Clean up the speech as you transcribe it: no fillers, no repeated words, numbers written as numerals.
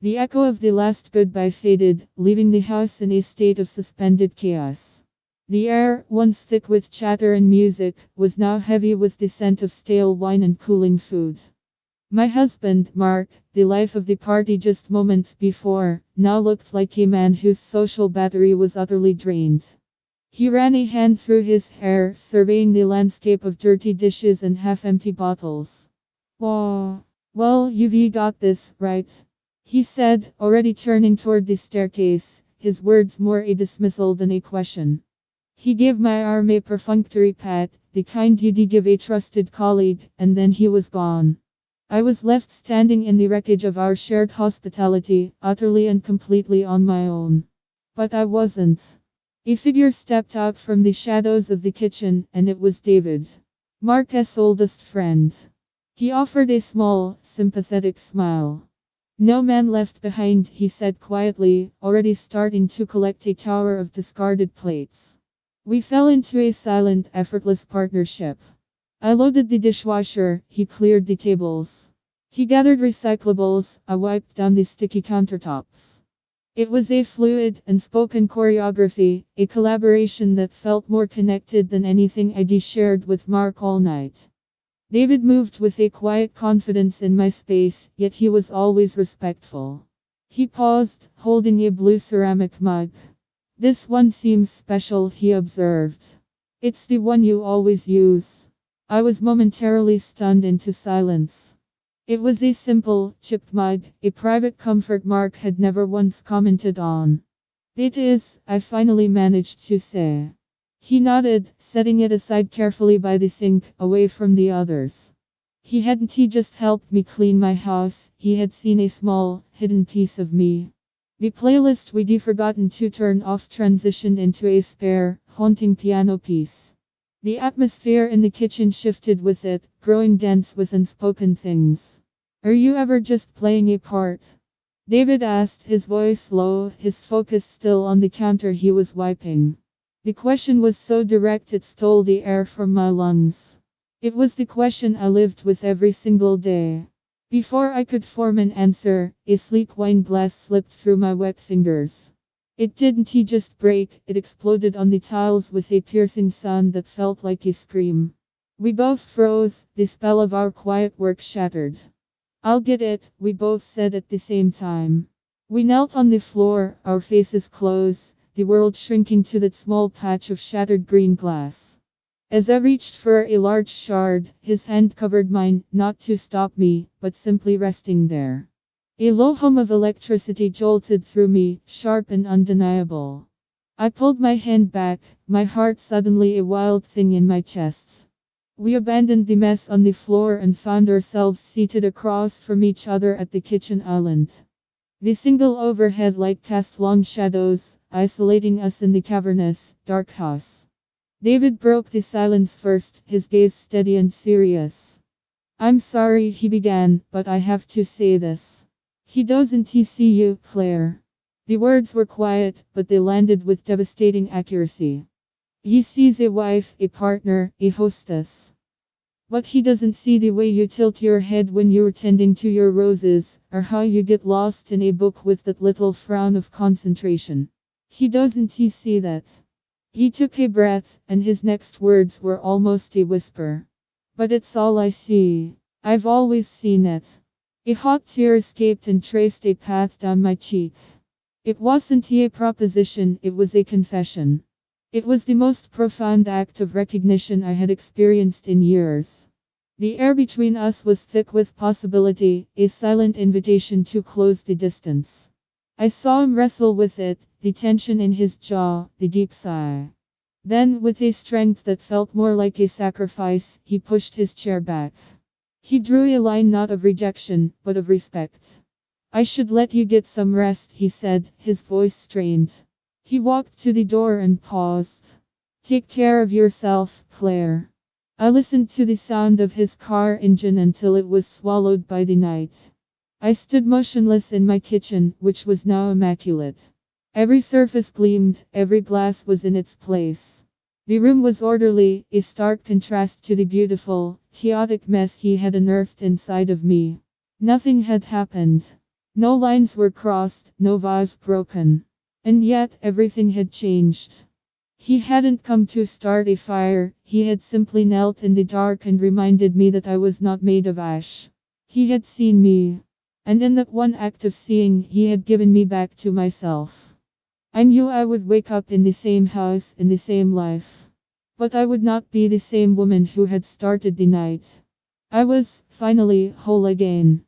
The echo of the last goodbye faded, leaving the house in a state of suspended chaos. The air, once thick with chatter and music, was now heavy with the scent of stale wine and cooling food. My husband, Mark, the life of the party just moments before, now looked like a man whose social battery was utterly drained. He ran a hand through his hair, surveying the landscape of dirty dishes and half-empty bottles. "Oh, well, you've got this, right?" he said, already turning toward the staircase, his words more a dismissal than a question. He gave my arm a perfunctory pat, the kind you'd give a trusted colleague, and then he was gone. I was left standing in the wreckage of our shared hospitality, utterly and completely on my own. But I wasn't. A figure stepped out from the shadows of the kitchen, and it was David, Mark's oldest friend. He offered a small, sympathetic smile. "No man left behind," he said quietly, already starting to collect a tower of discarded plates. We fell into a silent, effortless partnership. I loaded the dishwasher, he cleared the tables. He gathered recyclables, I wiped down the sticky countertops. It was a fluid, unspoken choreography, a collaboration that felt more connected than anything I'd shared with Mark all night. David moved with a quiet confidence in my space, yet he was always respectful. He paused, holding a blue ceramic mug. "This one seems special," he observed. "It's the one you always use." I was momentarily stunned into silence. It was a simple, chipped mug, a private comfort Mark had never once commented on. "It is," I finally managed to say. He nodded, setting it aside carefully by the sink, away from the others. He just helped me clean my house, he had seen a small, hidden piece of me. The playlist we'd forgotten to turn off transitioned into a spare, haunting piano piece. The atmosphere in the kitchen shifted with it, growing dense with unspoken things. "Are you ever just playing a part?" David asked, his voice low, his focus still on the counter he was wiping. The question was so direct it stole the air from my lungs. It was the question I lived with every single day. Before I could form an answer, a sleek wine glass slipped through my wet fingers. It didn't just break, it exploded on the tiles with a piercing sound that felt like a scream. We both froze, the spell of our quiet work shattered. "I'll get it," we both said at the same time. We knelt on the floor, our faces close, the world shrinking to that small patch of shattered green glass. As I reached for a large shard, his hand covered mine, not to stop me, but simply resting there. A low hum of electricity jolted through me, sharp and undeniable. I pulled my hand back, my heart suddenly a wild thing in my chest. We abandoned the mess on the floor and found ourselves seated across from each other at the kitchen island. The single overhead light cast long shadows, isolating us in the cavernous, dark house. David broke the silence first, his gaze steady and serious. "I'm sorry," he began, "but I have to say this. He doesn't see you, Claire." The words were quiet, but they landed with devastating accuracy. "He sees a wife, a partner, a hostess. But he doesn't see the way you tilt your head when you're tending to your roses, or how you get lost in a book with that little frown of concentration. He doesn't see that." He took a breath, and his next words were almost a whisper. "But it's all I see. I've always seen it." A hot tear escaped and traced a path down my cheek. It wasn't a proposition, it was a confession. It was the most profound act of recognition I had experienced in years. The air between us was thick with possibility, a silent invitation to close the distance. I saw him wrestle with it, the tension in his jaw, the deep sigh. Then, with a strength that felt more like a sacrifice, he pushed his chair back. He drew a line not of rejection, but of respect. "I should let you get some rest," he said, his voice strained. He walked to the door and paused. "Take care of yourself, Claire." I listened to the sound of his car engine until it was swallowed by the night. I stood motionless in my kitchen, which was now immaculate. Every surface gleamed, every glass was in its place. The room was orderly, a stark contrast to the beautiful, chaotic mess he had unearthed inside of me. Nothing had happened. No lines were crossed, no vase broken. And yet, everything had changed. He hadn't come to start a fire, he had simply knelt in the dark and reminded me that I was not made of ash. He had seen me. And in that one act of seeing, he had given me back to myself. I knew I would wake up in the same house, in the same life. But I would not be the same woman who had started the night. I was, finally, whole again.